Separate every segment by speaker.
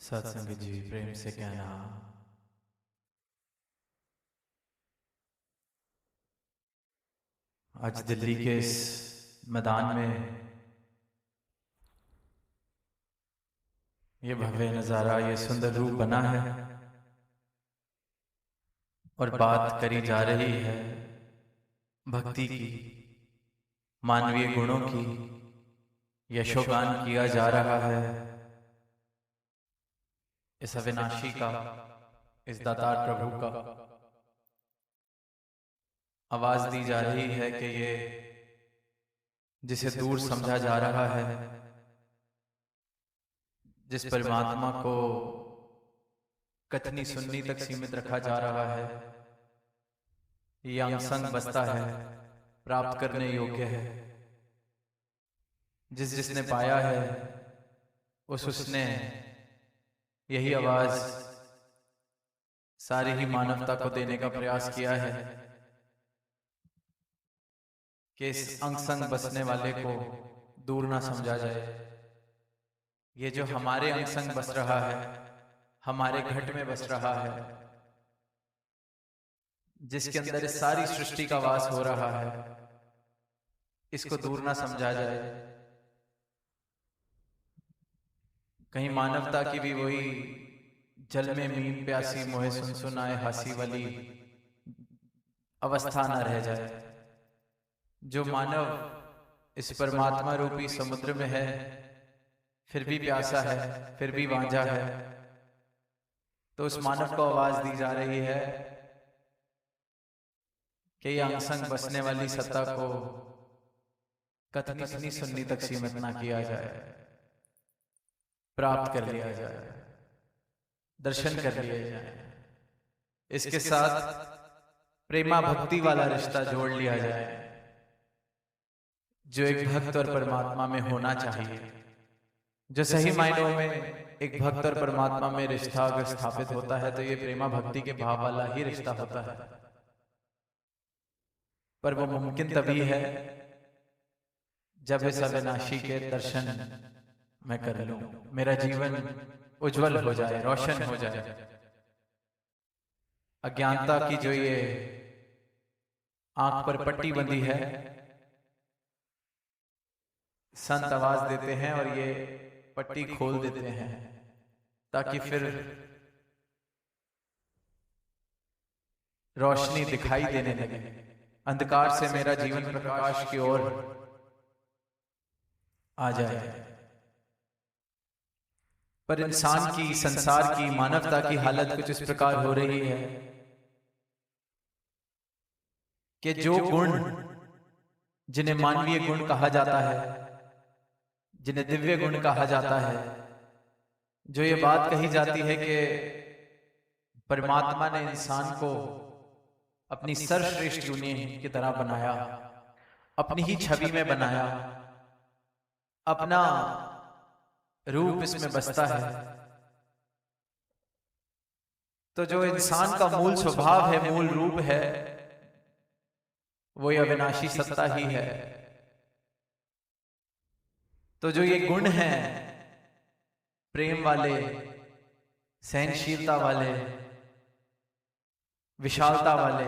Speaker 1: सत्संग जी प्रेम से कहना। आज दिल्ली के इस मैदान में ये भव्य नज़ारा, ये सुंदर रूप बना है और बात करी जा रही है भक्ति की, मानवीय गुणों की। यशोगान किया जा रहा है इस अविनाशी का, इस दातार प्रभु का। आवाज दी जा रही है कि ये जिसे दूर समझा जा रहा है, जिस परमात्मा को कथनी सुन्नी तक सीमित रखा जा रहा है, ये अंग बसता है, प्राप्त करने योग्य है। जिसने पाया है उसने यही आवाज सारी ही मानवता को देने का प्रयास किया है कि इस अंग संग बसने वाले को दूर ना समझा जाए। ये जो हमारे अंग संग बस रहा है, हमारे घट में बस रहा है, जिसके अंदर इस सारी सृष्टि का वास हो रहा है, इसको दूर ना समझा जाए। कहीं मानवता की भी वही जल में मीन प्यासी मोहे सुन सुनाए हासी वाली अवस्था न रह जाए। जो मानव इस परमात्मा रूपी समुद्र में है, फिर भी प्यासा है, फिर भी वांझा है, तो उस मानव को आवाज दी जा रही है कि ये अंग संग बसने वाली सत्ता को कथनी सुन्नी तक सीमित ना किया जाए, प्राप्त कर लिया जाए, दर्शन कर लिए जाए। इसके साथ प्रेमा भक्ति वाला रिश्ता जोड़ लिया जाए जो एक भक्त और परमात्मा में होना चाहिए। जो सही मायनों में एक भक्त और परमात्मा में रिश्ता अगर स्थापित होता है तो ये प्रेमा भक्ति के भाव वाला ही रिश्ता होता है। पर वो मुमकिन तभी है जब इस अविनाशी के दर्शन मैं कर लूं, मेरा जीवन उज्जवल हो जाए, रोशन हो जाए। अज्ञानता की जो ये आंख पर पट्टी बंधी है, संत आवाज देते हैं और ये पट्टी खोल देते हैं ताकि फिर रोशनी दिखाई देने लगे। अंधकार से मेरा जीवन प्रकाश की ओर आ जाए। पर इंसान की, संसार की, मानवता की हालत कुछ इस प्रकार हो रही है कि जो गुण जिन्हें मानवीय गुण कहा जाता है, जिन्हें दिव्य गुण कहा जाता है, जो ये बात कही जाती है कि परमात्मा ने इंसान को अपनी सर्वश्रेष्ठ यूनियन की तरह बनाया, अपनी ही छवि में बनाया, अपना रूप इसमें बसता है, तो जो इंसान का मूल स्वभाव है, मूल रूप है, वो ये अविनाशी सत्ता ही है। तो जो ये गुण हैं, प्रेम वाले, सहनशीलता वाले, विशालता वाले,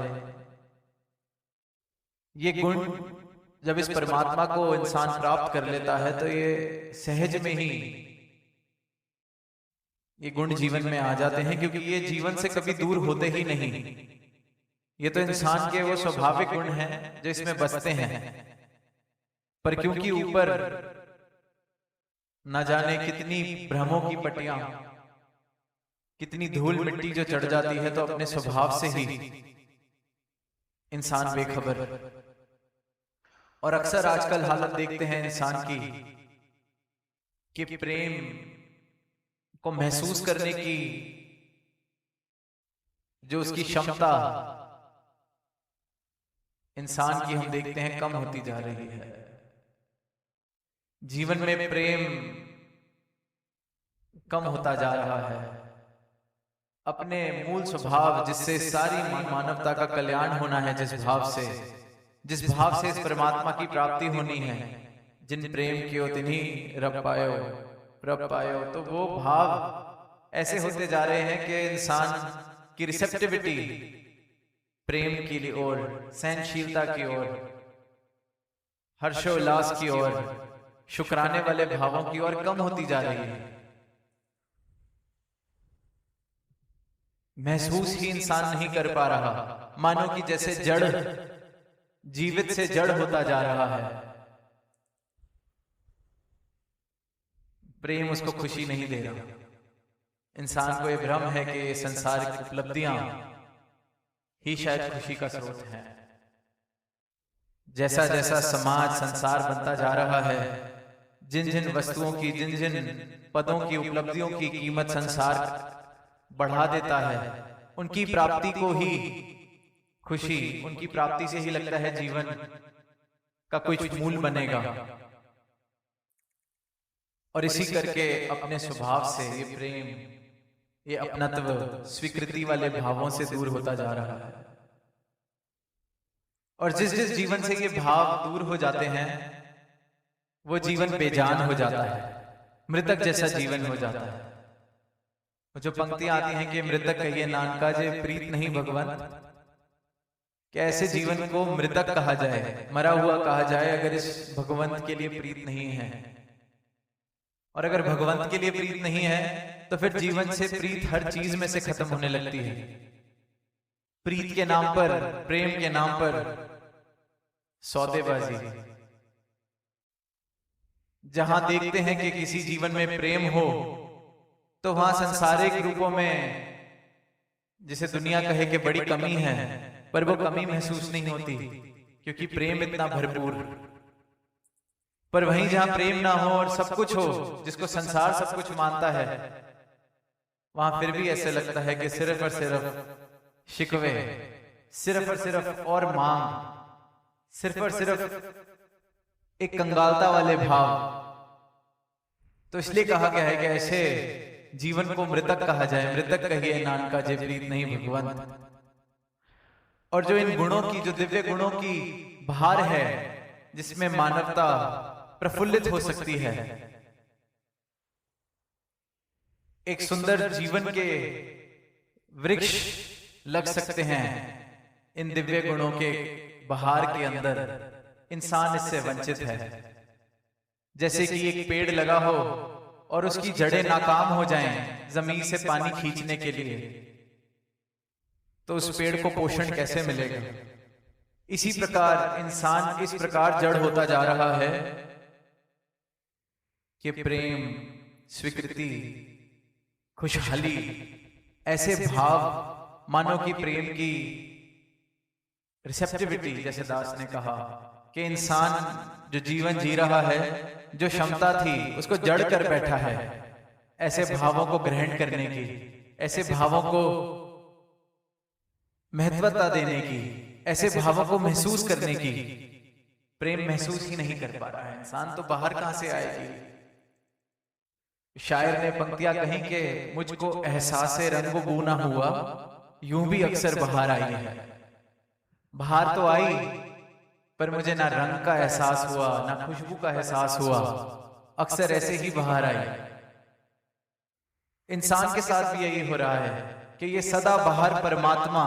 Speaker 1: ये गुण जब इस परमात्मा को इंसान प्राप्त कर लेता है तो ये सहज में ही ये गुण जीवन में आ जाते हैं, क्योंकि ये जीवन से कभी दूर होते ही नहीं। ये तो इंसान के वो स्वाभाविक गुण हैं जो इसमें बसते हैं। पर क्योंकि ऊपर न जाने कितनी भ्रमों की पट्टियां, कितनी धूल मिट्टी जो चढ़ जाती है, तो अपने स्वभाव से ही इंसान बेखबर। और अक्सर आजकल हालत देखते हैं इंसान की कि प्रेम को महसूस करने की जो उसकी क्षमता इंसान की हम देखते हैं कम होती जा रही है। जीवन में प्रेम कम होता जा रहा है। अपने मूल स्वभाव, जिससे सारी मानवता का कल्याण होना है, जिस भाव से इस परमात्मा की प्राप्ति होनी है, जिन प्रेम कियो तिन्ही रब पायो, तो वो भाव ऐसे होते जा रहे हैं कि इंसान की रिसेप्टिविटी प्रेम की ओर, सहनशीलता की ओर, हर्षोल्लास की ओर, शुक्राने वाले भावों की ओर कम होती जा रही है। महसूस ही इंसान नहीं कर पा रहा, मानो कि जैसे जड़ जीवित से जड़ होता जा रहा है। प्रेम उसको खुशी नहीं दे रहा। इंसान को यह भ्रम है कि ये संसारिक उपलब्धियां ही शायद खुशी का स्रोत है। जैसा जैसा समाज संसार बनता जा रहा है, जिन जिन वस्तुओं की, जिन जिन पदों की, उपलब्धियों की कीमत संसार बढ़ा देता है, उनकी प्राप्ति को ही खुशी, उनकी प्राप्ति से ही लगता है जीवन का कुछ मूल बनेगा। और इसी करके अपने स्वभाव से ये प्रेम, ये अपनत्व, स्वीकृति वाले भावों से दूर होता जा रहा है। और जिस जिस जीवन से ये भाव दूर हो जाते हैं, वो जीवन बेजान हो जाता है, मृतक जैसा जीवन हो जाता है। जो पंक्तियां आती हैं कि मृतक कहिए नानका जे प्रीत नहीं भगवंत, कि ऐसे जीवन को मृतक कहा जाए, मरा हुआ कहा जाए, अगर इस भगवंत के लिए प्रीत नहीं है। और अगर भगवंत के लिए प्रीत नहीं है तो फिर जीवन से प्रीत हर चीज में से खत्म होने लगती है। प्रीत के नाम पर, प्रेम के नाम पर सौदेबाजी। जहां देखते हैं कि किसी जीवन में प्रेम हो तो वहां संसारिक रूपों में, जिसे दुनिया कहे कि बड़ी कमी है, पर वो कमी महसूस नहीं होती क्योंकि प्रेम इतना भरपूर। पर वहीं जहां प्रेम ना हो और सब कुछ हो, जिसको संसार सब कुछ मानता है, वहां फिर भी ऐसे लगता है कि सिर्फ और सिर्फ शिकवे, सिर्फ और सिर्फ और मांग, सिर्फ और सिर्फ एक कंगालता वाले भाव। तो इसलिए कहा गया है कि ऐसे जीवन को मृतक कहा जाए। मृतक कहिए नानका जे प्रीत नहीं भगवंत। और जो इन गुणों की, जो दिव्य गुणों की बहार है, जिसमें मानवता प्रफुल्लित हो सकती है, एक सुंदर जीवन के वृक्ष लग सकते हैं इन दिव्य गुणों के बहार के अंदर, इंसान इससे वंचित है। जैसे कि एक पेड़ लगा हो और उसकी जड़ें नाकाम हो जाएं जमीन से पानी खींचने के लिए, तो उस पेड़ को पोषण कैसे मिलेगा? इसी प्रकार इंसान इस प्रकार जड़ होता जा रहा है कि प्रेम, स्वीकृति, खुशहाली, ऐसे भाव, मानो कि प्रेम की रिसेप्टिविटी, जैसे दास ने कहा कि इंसान जो जीवन जी रहा है, जो क्षमता थी उसको जड़ कर बैठा है ऐसे भावों को ग्रहण करने की, ऐसे भावों को महत्वता देने की, ऐसे भावों को महसूस करने की। प्रेम महसूस ही नहीं कर पा रहा है इंसान, तो बाहर कहां से आएगी? शायर ने पंक्तियां कही कि मुझको एहसासे रंग बू ना हुआ, यूं भी अक्सर बाहर आई है। बाहर तो आई, पर मुझे ना रंग का एहसास हुआ, ना खुशबू का एहसास हुआ, अक्सर ऐसे ही बाहर आई। इंसान के साथ भी यही हो रहा है कि ये सदा बाहर परमात्मा,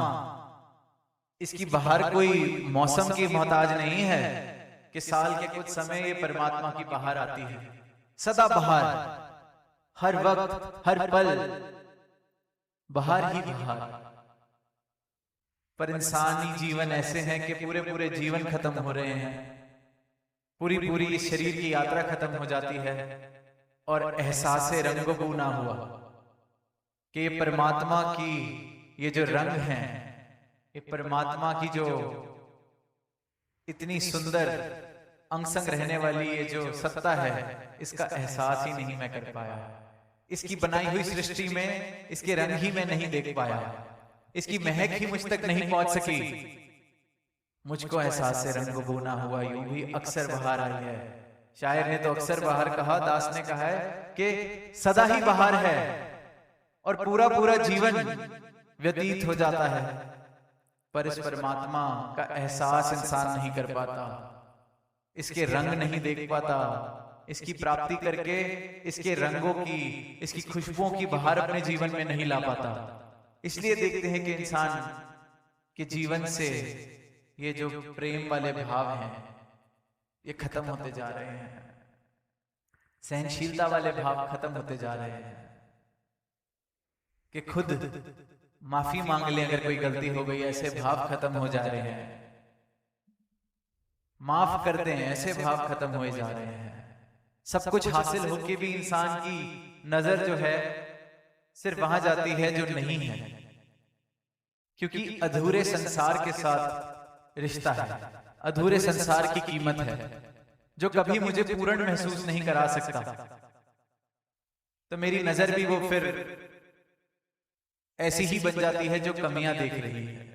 Speaker 1: इसकी बाहर कोई मौसम की मोहताज नहीं है कि साल के कुछ समय ये परमात्मा की बाहर आती है। सदा बाहर, हर वक्त, हर पल बाहर ही बाहर। पर इंसानी जीवन ऐसे हैं कि पूरे पूरे जीवन खत्म हो रहे हैं, पूरी पूरी इस शरीर की यात्रा खत्म हो जाती है और एहसासे रंग बू ना हुआ कि ये परमात्मा की ये जो रंग हैं, ये परमात्मा की जो इतनी सुंदर अंग संग रहने वाली ये जो सत्ता है, इसका एहसास ही नहीं मैं कर पाया। इसकी बनाई हुई सृष्टि में इसके रंग ही मैं नहीं देख पाया, इसकी महक ही मुझ तक नहीं पहुंच सकी। मुझको एहसास से रंग बू ना हुआ, यूं भी अक्सर बाहर आई है। शायर ने तो अक्सर बाहर कहा, दास ने कहा है कि सदा ही बाहर है और पूरा पूरा जीवन व्यतीत हो जाता है, पर इस परमात्मा का एहसास इंसान नहीं कर पाता, इसके रंग नहीं देख पाता, इसकी प्राप्ति करके इसके रंगों की, इसकी खुशबुओं की बहार अपने जीवन में नहीं ला पाता। इसलिए देखते हैं कि इंसान के जीवन से ये जो प्रेम वाले भाव हैं ये खत्म होते जा रहे हैं, सहनशीलता वाले भाव खत्म होते जा रहे हैं कि खुद माफी मांग ले अगर कोई गलती हो गई, ऐसे भाव खत्म हो जा रहे हैं। माफ कर दें, ऐसे भाव खत्म हो जा रहे हैं। सब कुछ हासिल होके भी इंसान की नजर जो है सिर्फ वहां जाती है जो नहीं है, क्योंकि अधूरे संसार के साथ रिश्ता है, अधूरे संसार की कीमत है जो कभी मुझे पूर्ण महसूस नहीं करा सकता। तो मेरी नजर भी वो फिर ऐसी ही बन जाती है जो कमियां देख रही है।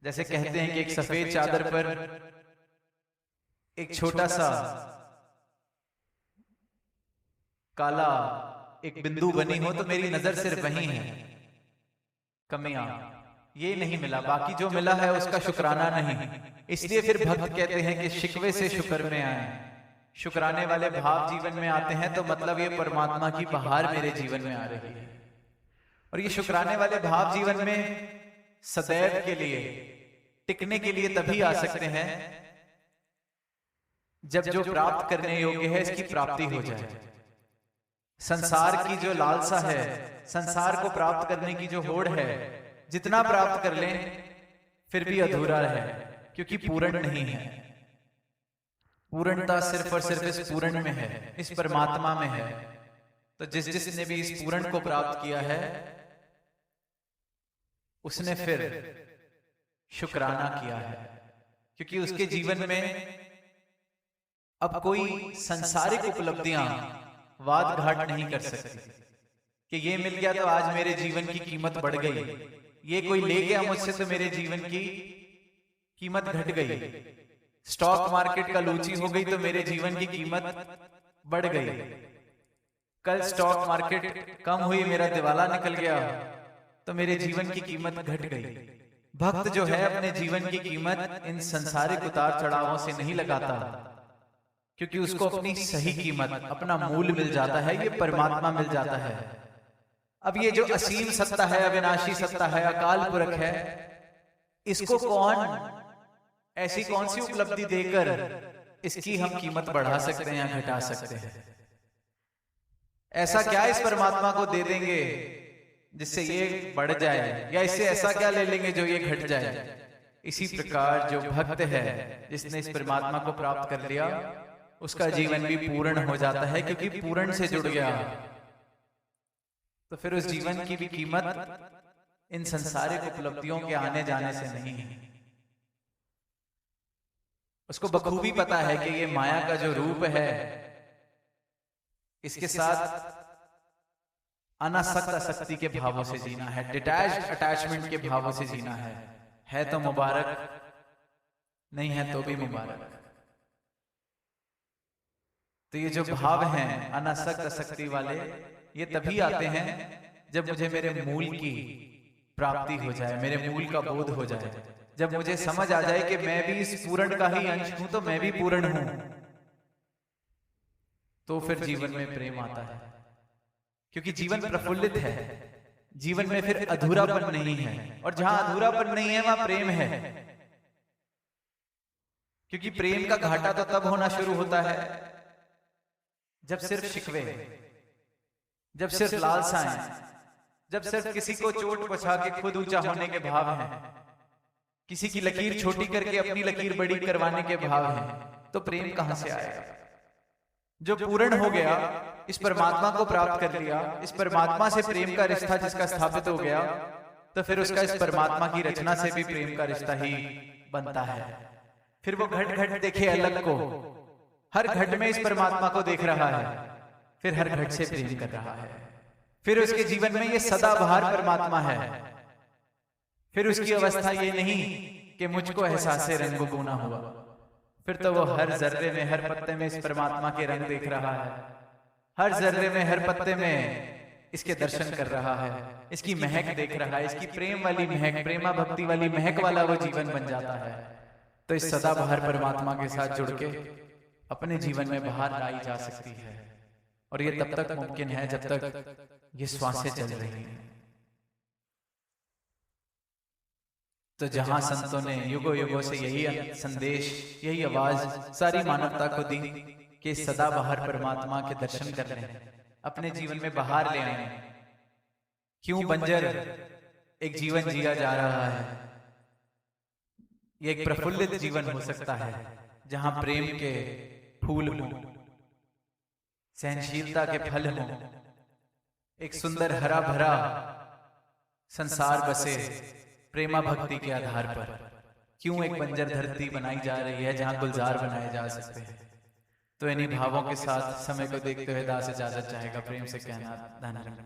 Speaker 1: जैसे कहते हैं कि एक सफेद चादर पर एक छोटा सा काला एक बिंदु बनी हो तो मेरी नजर सिर्फ वही है, कमियां, ये नहीं मिला, बाकी जो मिला है उसका शुक्राना नहीं। इसलिए फिर भक्त कहते हैं कि शिकवे से शुक्र में आए, शुक्राने वाले भाव जीवन में आते हैं तो मतलब ये परमात्मा की बहार मेरे जीवन में आ रही है। और ये शुक्राने वाले भाव जीवन में सदैव के लिए, टिकने के लिए तभी आ सकते हैं जब जो प्राप्त करने योग्य है इसकी प्राप्ति हो जाए। संसार की जो लालसा है, संसार को प्राप्त करने की जो होड़ है, जितना प्राप्त कर लें फिर भी अधूरा है, क्योंकि पूर्ण नहीं है। पूर्णता सिर्फ और सिर्फ इस पूर्ण में है, इस परमात्मा में है। तो जिसने भी इस पूर्ण को प्राप्त किया है उसने फिर शुक्राना किया है, क्योंकि उसके जीवन में अब कोई सांसारिक उपलब्धियां वाद घाट नहीं कर सकती कि ये मिल गया तो आज मेरे जीवन की कीमत बढ़ गई, ये कोई ले गया मुझसे तो मेरे जीवन की कीमत घट गई, स्टॉक मार्केट का लूची हो गई तो मेरे जीवन की कीमत बढ़ गई, कल स्टॉक मार्केट कम हुई, मेरा दिवाला निकल गया तो मेरे जीवन की कीमत घट गई। भक्त जो है अपने जीवन की कीमत इन संसारिक उतार चढ़ावों से नहीं लगाता, क्योंकि उसको अपनी सही कीमत, अपना मूल मिल जाता है, ये परमात्मा मिल जाता है। अब ये जो असीम सत्ता है, अविनाशी सत्ता है, अकाल पुरख है, इसको ऐसी कौन सी उपलब्धि देकर इसकी हम कीमत बढ़ा सकते हैं या घटा सकते हैं? ऐसा क्या इस परमात्मा को दे देंगे जिससे ये बढ़ जाए, या इससे ऐसा क्या ले लेंगे जो ये घट जाए? इसी प्रकार जो भक्त है, जिसने इस परमात्मा को प्राप्त कर लिया, उसका जीवन भी पूर्ण हो जाता है, क्योंकि पूर्ण से जुड़ गया। तो फिर उस जीवन की भी कीमत इन संसारिक उपलब्धियों के आने जाने से नहीं है। उसको बखूबी पता है कि ये माया का जो रूप है, इसके साथ अनासक्त आसक्ति के भावों से जीना है, डिटैच्ड अटैचमेंट के भावों से जीना है तो मुबारक, नहीं है तो भी मुबारक। तो ये जो भाव हैं अनासक्त आसक्ति वाले, ये तभी आते हैं जब मुझे मेरे मूल की प्राप्ति हो जाए, मेरे मूल का बोध हो जाए, जब मुझे समझ आ जाए कि मैं भी इस पूर्ण का ही अंश हूं, तो मैं भी पूर्ण हूं, तो फिर जीवन में प्रेम आता है। क्योंकि जीवन प्रफुल्लित है, जीवन में फिर अधूरापन नहीं है, और जहां अधूरापन नहीं है वहां प्रेम है। क्योंकि प्रेम का घाटा तो तब होना शुरू होता है जब सिर्फ शिकवे, जब सिर्फ लालसाएं, जब सिर्फ किसी को चोट पहुंचा के खुद ऊंचा होने के भाव हैं, किसी की लकीर छोटी करके अपनी लकीर बड़ी करवाने के भाव हैं, तो प्रेम कहां से आएगा? जो पूर्ण हो गया, इस परमात्मा को प्राप्त कर लिया, इस परमात्मा से प्रेम का रिश्ता जिसका स्थापित हो गया, तो फिर उसका इस परमात्मा की रचना से भी प्रेम का रिश्ता ही बनता है। फिर वो घट घट देखे अलग को, हर घट में इस परमात्मा को देख रहा है, फिर हर घट से प्रेम कर रहा है। फिर उसके जीवन में ये सदाबहार परमात्मा है। फिर उसकी अवस्था ये नहीं कि मुझको एहसास रंग गुना हुआ, फिर तो वो हर जर्रे में, हर पत्ते में इस परमात्मा के रंग देख रहा है, हर जर्रे में, हर पत्ते में इसके दर्शन कर रहा है, इसकी महक देख रहा है, इसकी प्रेम वाली महक, प्रेमा भक्ति वाली महक वाला वो जीवन बन जाता है। तो इस सदाबहार परमात्मा के साथ जुड़ के अपने जीवन में बाहर लाई जा सकती है। और ये तब तक मुमकिन है जब तक ये श्वासें चल रही हैं। तो जहां संतों ने युगों युगों से यही संदेश, यही आवाज सारी मानवता को दी कि सदा बाहर परमात्मा के दर्शन कर लें, अपने जीवन में बाहर ले आए। क्यों बंजर एक जीवन जिया जा रहा है? ये एक प्रफुल्लित जीवन हो सकता है जहां प्रेम के फूल हों, सहनशीलता के फल हों, एक सुंदर हरा भरा संसार बसे प्रेमा भक्ति के आधार पर। क्यों एक बंजर धरती बनाई जा रही है जहां गुलजार बनाए जा सकते हैं? तो इन्हीं भावों के साथ समय को देखते हुए दास इजाजत चाहेगा प्रेम से कहना धन्यवाद।